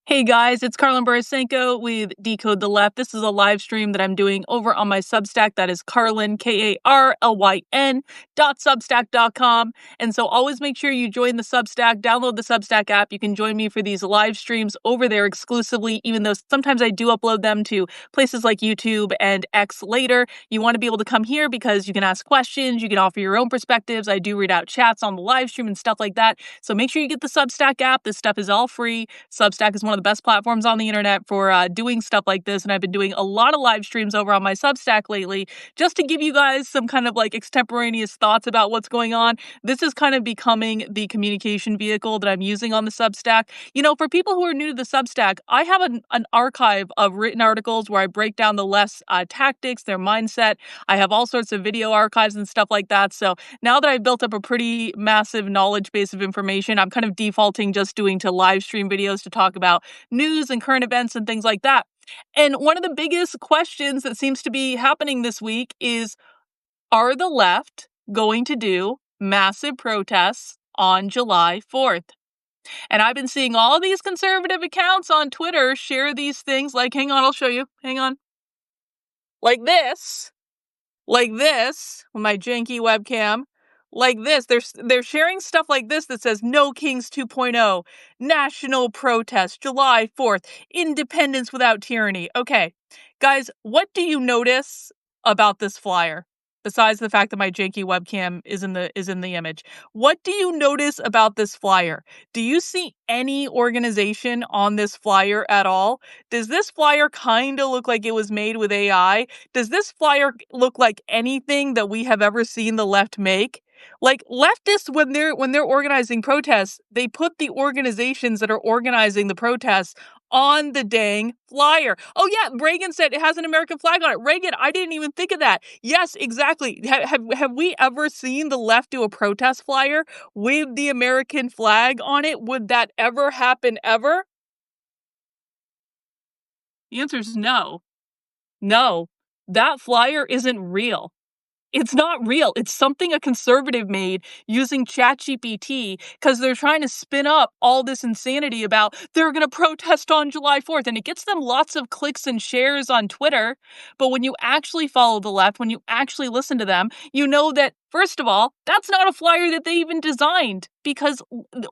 Hey guys, it's Karlyn Borysenko with Decode the Left. This is a live stream that I'm doing over on my Substack. That is Karlyn, Karlyn, .substack.com. And so always make sure you join the Substack, download the Substack app. You can join me for these live streams over there exclusively, even though sometimes I do upload them to places like YouTube and X later. You want to be able to come here because you can ask questions, you can offer your own perspectives. I do read out chats on the live stream and stuff like that. So make sure you get the Substack app. This stuff is all free. Substack is one of the best platforms on the internet for doing stuff like this. And I've been doing a lot of live streams over on my Substack lately just to give you guys some kind of like extemporaneous thoughts about what's going on. This is kind of becoming the communication vehicle that I'm using on the Substack. You know, for people who are new to the Substack, I have an archive of written articles where I break down the left's tactics, their mindset. I have all sorts of video archives and stuff like that. So now that I've built up a pretty massive knowledge base of information, I'm kind of defaulting just doing to live stream videos to talk about news and current events and things like that. And one of the biggest questions that seems to be happening this week is, are the left going to do massive protests on July 4th? And I've been seeing all these conservative accounts on Twitter share these things like, hang on, I'll show you. Hang on. Like this with my janky webcam. Like this, they're sharing stuff like this that says No Kings 2.0, national protest, July 4th, independence without tyranny. Okay, guys, what do you notice about this flyer? Besides the fact that my janky webcam is in the image, what do you notice about this flyer? Do you see any organization on this flyer at all? Does this flyer kind of look like it was made with AI? Does this flyer look like anything that we have ever seen the left make? Like leftists, when they're organizing protests, they put the organizations that are organizing the protests on the dang flyer. Oh yeah, Reagan said it has an American flag on it. Reagan, I didn't even think of that. Yes, exactly. Have we ever seen the left do a protest flyer with the American flag on it? Would that ever happen ever? The answer is no. No, that flyer isn't real. It's not real. It's something a conservative made using ChatGPT because they're trying to spin up all this insanity about they're going to protest on July 4th. And it gets them lots of clicks and shares on Twitter. But when you actually follow the left, when you actually listen to them, you know that, first of all, that's not a flyer that they even designed because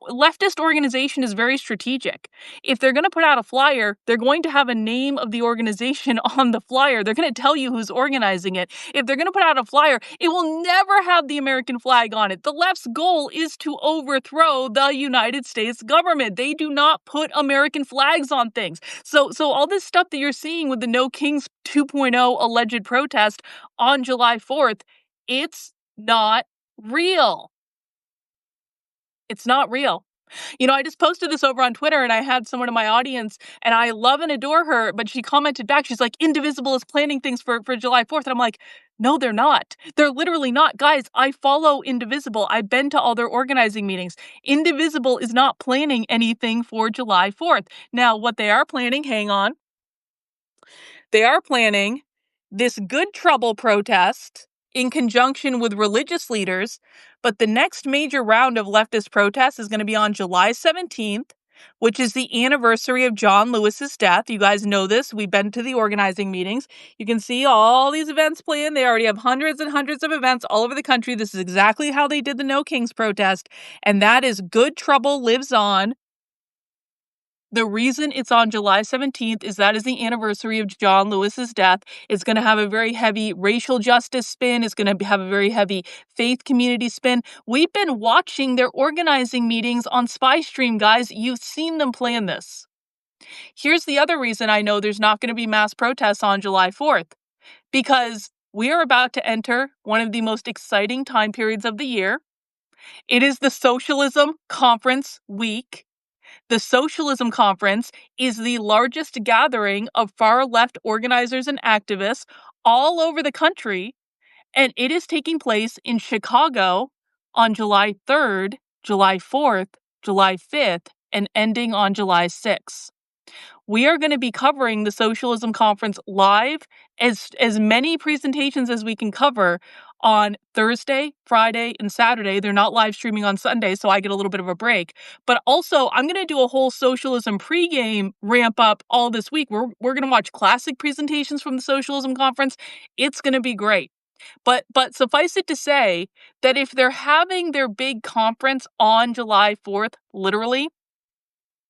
leftist organization is very strategic. If they're going to put out a flyer, they're going to have a name of the organization on the flyer. They're going to tell you who's organizing it. If they're going to put out a flyer, it will never have the American flag on it. The left's goal is to overthrow the United States government. They do not put American flags on things. So all this stuff that you're seeing with the No Kings 2.0 alleged protest on July 4th, it's not real. It's not real. You know, I just posted this over on Twitter and I had someone in my audience and I love and adore her, but she commented back, she's like, Indivisible is planning things for July 4th. And I'm like, no, they're not. They're literally not. Guys, I follow Indivisible. I've been to all their organizing meetings. Indivisible is not planning anything for July 4th. Now, what they are planning, hang on. They are planning this Good Trouble protest in conjunction with religious leaders, but the next major round of leftist protests is going to be on July 17th, which is the anniversary of John Lewis's death. You guys know this. We've been to the organizing meetings. You can see all these events planned. They already have hundreds and hundreds of events all over the country. This is exactly how they did the No Kings protest, and that is Good Trouble Lives On. The reason it's on July 17th is that is the anniversary of John Lewis's death. It's going to have a very heavy racial justice spin. It's going to have a very heavy faith community spin. We've been watching their organizing meetings on SpyStream, guys. You've seen them plan this. Here's the other reason I know there's not going to be mass protests on July 4th. Because we are about to enter one of the most exciting time periods of the year. It is the Socialism Conference week. The Socialism Conference is the largest gathering of far-left organizers and activists all over the country, and it is taking place in Chicago on July 3rd, July 4th, July 5th, and ending on July 6th. We are going to be covering the Socialism Conference live as many presentations as we can cover on Thursday, Friday, and Saturday. They're not live streaming on Sunday, so I get a little bit of a break. But also, I'm going to do a whole socialism pregame ramp up all this week. We're going to watch classic presentations from the Socialism Conference. It's going to be great. But suffice it to say that if they're having their big conference on July 4th, literally,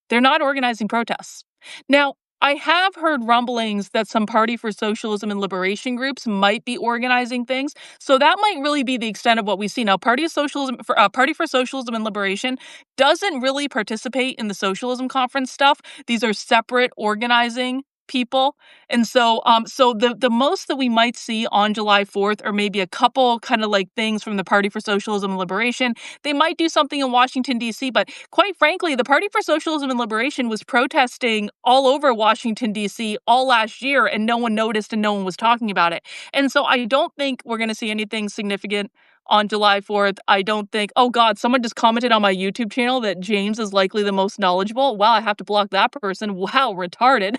they're not organizing protests. Now, I have heard rumblings that some Party for Socialism and Liberation groups might be organizing things, so that might really be the extent of what we see now. Party for Socialism and Liberation doesn't really participate in the Socialism Conference stuff. These are separate organizing people, and so the most that we might see on July 4th are maybe a couple kind of like things from the Party for Socialism and Liberation. They might do something in Washington, D.C., but quite frankly, the Party for Socialism and Liberation was protesting all over Washington, D.C. all last year, and no one noticed and no one was talking about it. And so I don't think we're going to see anything significant on July 4th. I don't think, oh God, someone just commented on my YouTube channel that James is likely the most knowledgeable. Wow, I have to block that person. Wow, retarded.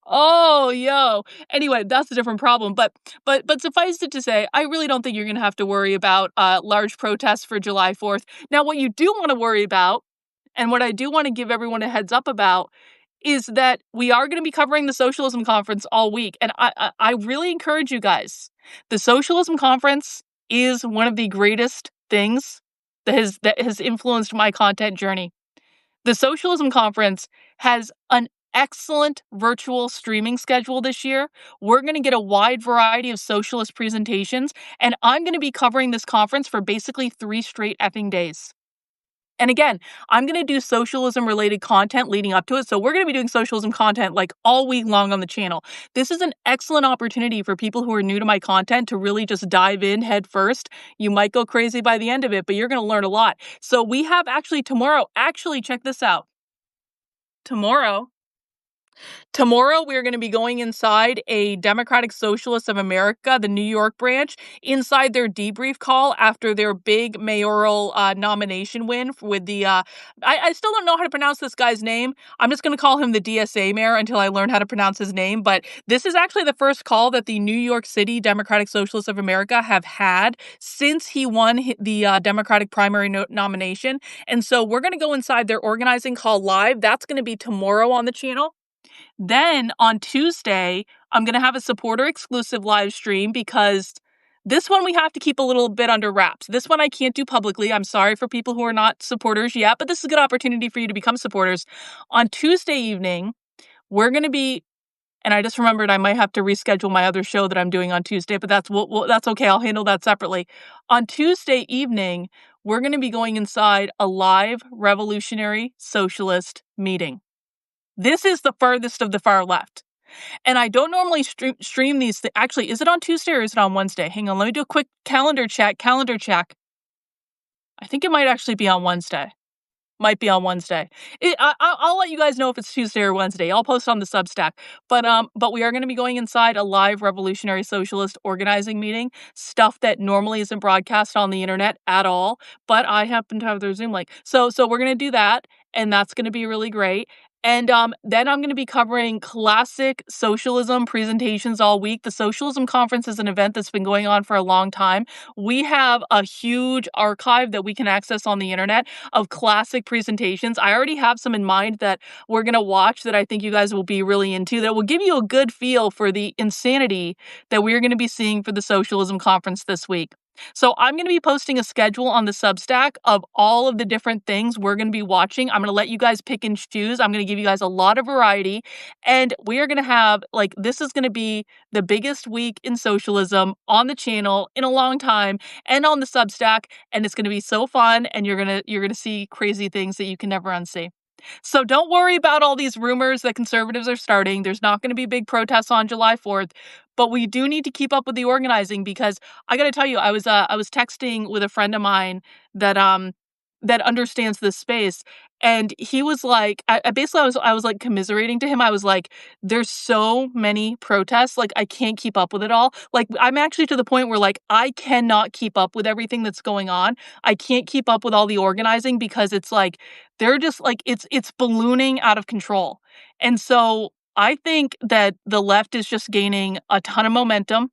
Oh, yo. Anyway, that's a different problem. But suffice it to say, I really don't think you're going to have to worry about large protests for July 4th. Now, what you do want to worry about, and what I do want to give everyone a heads up about, is that we are going to be covering the Socialism Conference all week. And I really encourage you guys. The Socialism Conference is one of the greatest things that has influenced my content journey. The Socialism Conference has an excellent virtual streaming schedule this year. We're going to get a wide variety of socialist presentations, and I'm going to be covering this conference for basically 3 straight effing days. And again, I'm going to do socialism-related content leading up to it, so we're going to be doing socialism content like all week long on the channel. This is an excellent opportunity for people who are new to my content to really just dive in head first. You might go crazy by the end of it, but you're going to learn a lot. So we have tomorrow, check this out. Tomorrow, we're going to be going inside a Democratic Socialists of America, the New York branch, inside their debrief call after their big mayoral nomination win with the, I still don't know how to pronounce this guy's name. I'm just going to call him the DSA mayor until I learn how to pronounce his name. But this is actually the first call that the New York City Democratic Socialists of America have had since he won the Democratic primary nomination. And so we're going to go inside their organizing call live. That's going to be tomorrow on the channel. Then on Tuesday, I'm going to have a supporter exclusive live stream because this one we have to keep a little bit under wraps. This one I can't do publicly. I'm sorry for people who are not supporters yet, but this is a good opportunity for you to become supporters. On Tuesday evening, we're going to be, and I just remembered I might have to reschedule my other show that I'm doing on Tuesday, but that's okay. I'll handle that separately. On Tuesday evening, we're going to be going inside a live revolutionary socialist meeting. This is the furthest of the far left. And I don't normally stream these. Actually, is it on Tuesday or is it on Wednesday? Hang on, let me do a quick calendar check. I think it might actually be on Wednesday. Might be on Wednesday. I'll let you guys know if it's Tuesday or Wednesday. I'll post on the Substack. But we are going to be going inside a live revolutionary socialist organizing meeting, stuff that normally isn't broadcast on the internet at all. But I happen to have their Zoom link. So we're going to do that, and that's going to be really great. And then I'm going to be covering classic socialism presentations all week. The Socialism Conference is an event that's been going on for a long time. We have a huge archive that we can access on the internet of classic presentations. I already have some in mind that we're going to watch that I think you guys will be really into, that will give you a good feel for the insanity that we're going to be seeing for the Socialism Conference this week. So I'm going to be posting a schedule on the Substack of all of the different things we're going to be watching. I'm going to let you guys pick and choose. I'm going to give you guys a lot of variety. And we are going to have, this is going to be the biggest week in socialism on the channel in a long time and on the Substack. And it's going to be so fun. And you're going to see crazy things that you can never unsee. So don't worry about all these rumors that conservatives are starting. There's not going to be big protests on July 4th, but we do need to keep up with the organizing because I got to tell you, I was texting with a friend of mine that understands this space, and he was like, I was like commiserating to him. I was like, there's so many protests, like I can't keep up with it all. Like I'm actually to the point where like I cannot keep up with everything that's going on. I can't keep up with all the organizing because it's like they're just like it's ballooning out of control. And so I think that the left is just gaining a ton of momentum.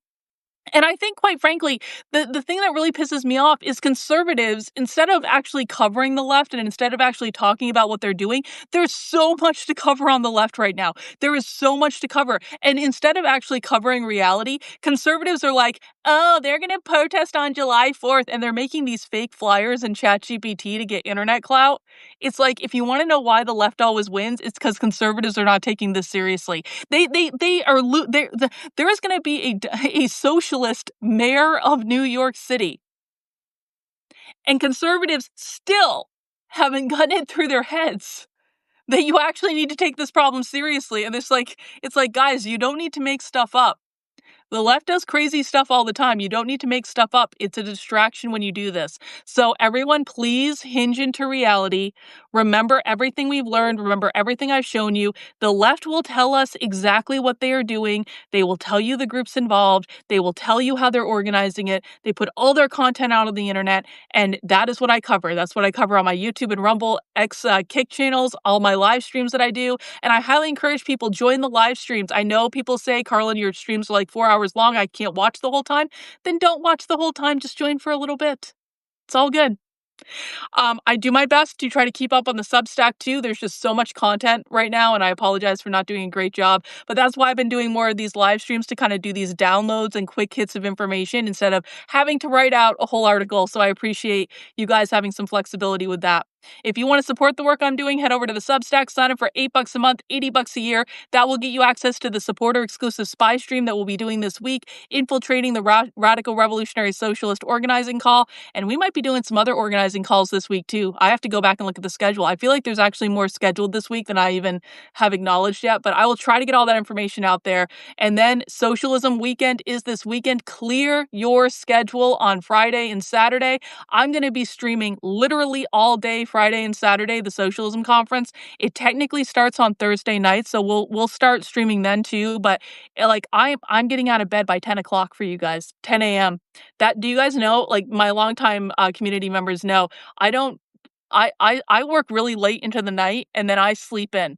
And I think, quite frankly, the thing that really pisses me off is conservatives, instead of actually covering the left and instead of actually talking about what they're doing, there's so much to cover on the left right now. There is so much to cover. And instead of actually covering reality, conservatives are like, oh, they're going to protest on July 4th. And they're making these fake flyers in ChatGPT to get internet clout. It's like, if you want to know why the left always wins, it's because conservatives are not taking this seriously. They are, there is going to be a socialist mayor of New York City. And conservatives still haven't gotten it through their heads that you actually need to take this problem seriously. And it's like, guys, you don't need to make stuff up. The left does crazy stuff all the time. You don't need to make stuff up. It's a distraction when you do this. So everyone, please hinge into reality. Remember everything we've learned. Remember everything I've shown you. The left will tell us exactly what they are doing. They will tell you the groups involved. They will tell you how they're organizing it. They put all their content out on the internet. And that is what I cover. That's what I cover on my YouTube and Rumble, Kick channels, all my live streams that I do. And I highly encourage people, join the live streams. I know people say, Karlyn, your streams are like 4 hours long. I can't watch the whole time. Then don't watch the whole time. Just join for a little bit. It's all good. I do my best to try to keep up on the Substack too. There's just so much content right now, and I apologize for not doing a great job. But that's why I've been doing more of these live streams, to kind of do these downloads and quick hits of information instead of having to write out a whole article. So I appreciate you guys having some flexibility with that. If you want to support the work I'm doing, head over to the Substack, sign up for $8 a month, $80 a year. That will get you access to the supporter exclusive spy stream that we'll be doing this week, infiltrating the Radical Revolutionary Socialist organizing call. And we might be doing some other organizing calls this week too. I have to go back and look at the schedule. I feel like there's actually more scheduled this week than I even have acknowledged yet, but I will try to get all that information out there. And then Socialism Weekend is this weekend. Clear your schedule on Friday and Saturday. I'm going to be streaming literally all day Friday and Saturday, the Socialism Conference. It technically starts on Thursday night, so we'll start streaming then too. But like I'm getting out of bed by 10 o'clock for you guys, 10 a.m. Do you guys know? Like my longtime community members know, I don't. I work really late into the night and then I sleep in.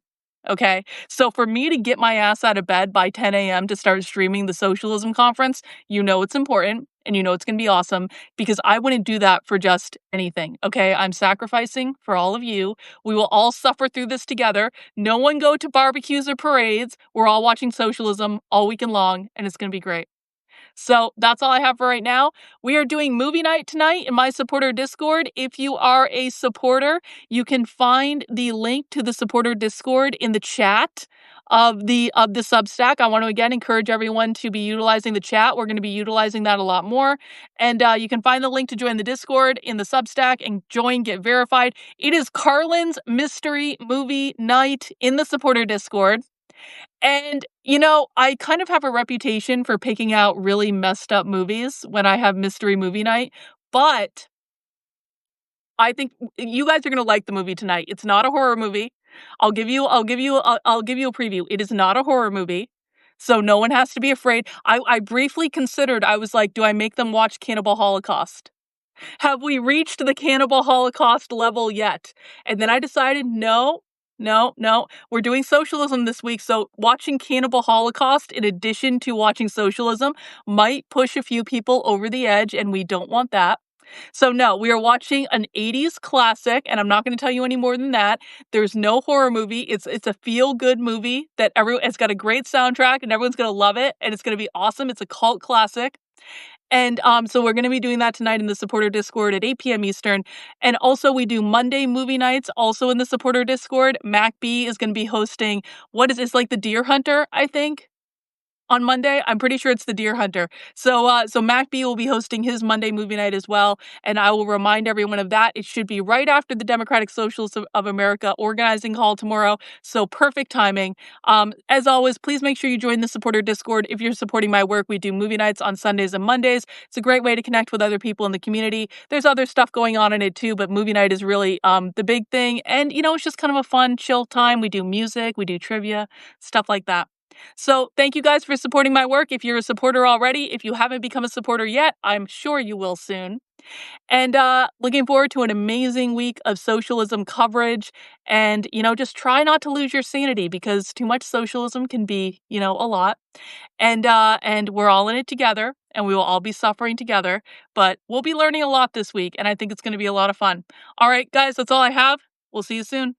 Okay. So for me to get my ass out of bed by 10 a.m. to start streaming the Socialism Conference, you know it's important and you know it's going to be awesome, because I wouldn't do that for just anything. Okay. I'm sacrificing for all of you. We will all suffer through this together. No one go to barbecues or parades. We're all watching socialism all weekend long, and it's going to be great. So that's all I have for right now. We are doing movie night tonight in my supporter Discord. If you are a supporter, you can find the link to the supporter Discord in the chat of the Substack. I want to again encourage everyone to be utilizing the chat. We're going to be utilizing that a lot more. And you can find the link to join the Discord in the Substack and get verified. It is Karlyn's Mystery Movie Night in the supporter Discord. And, you know, I kind of have a reputation for picking out really messed up movies when I have mystery movie night, but I think you guys are going to like the movie tonight. It's not a horror movie. I'll give you a preview. It is not a horror movie. So no one has to be afraid. I briefly considered, I was like, do I make them watch Cannibal Holocaust? Have we reached the Cannibal Holocaust level yet? And then I decided, no. We're doing socialism this week, so watching Cannibal Holocaust in addition to watching socialism might push a few people over the edge, and we don't want that. So no, we are watching an 80s classic, and I'm not going to tell you any more than that. There's no horror movie. It's a feel-good movie that it's got a great soundtrack, and everyone's going to love it, and it's going to be awesome. It's a cult classic. And so we're going to be doing that tonight in the supporter Discord at 8 p.m. Eastern. And also we do Monday movie nights also in the supporter Discord. Mac B is going to be hosting, it's like the Deer Hunter, I think, on Monday. I'm pretty sure it's the Deer Hunter. So Mac B will be hosting his Monday movie night as well. And I will remind everyone of that. It should be right after the Democratic Socialists of America organizing call tomorrow. So perfect timing. As always, please make sure you join the supporter Discord. If you're supporting my work, we do movie nights on Sundays and Mondays. It's a great way to connect with other people in the community. There's other stuff going on in it too, but movie night is really the big thing. And, you know, it's just kind of a fun, chill time. We do music, we do trivia, stuff like that. So thank you guys for supporting my work. If you're a supporter already, if you haven't become a supporter yet, I'm sure you will soon. And looking forward to an amazing week of socialism coverage. And, just try not to lose your sanity because too much socialism can be, a lot. And we're all in it together and we will all be suffering together. But we'll be learning a lot this week. And I think it's going to be a lot of fun. All right, guys, that's all I have. We'll see you soon.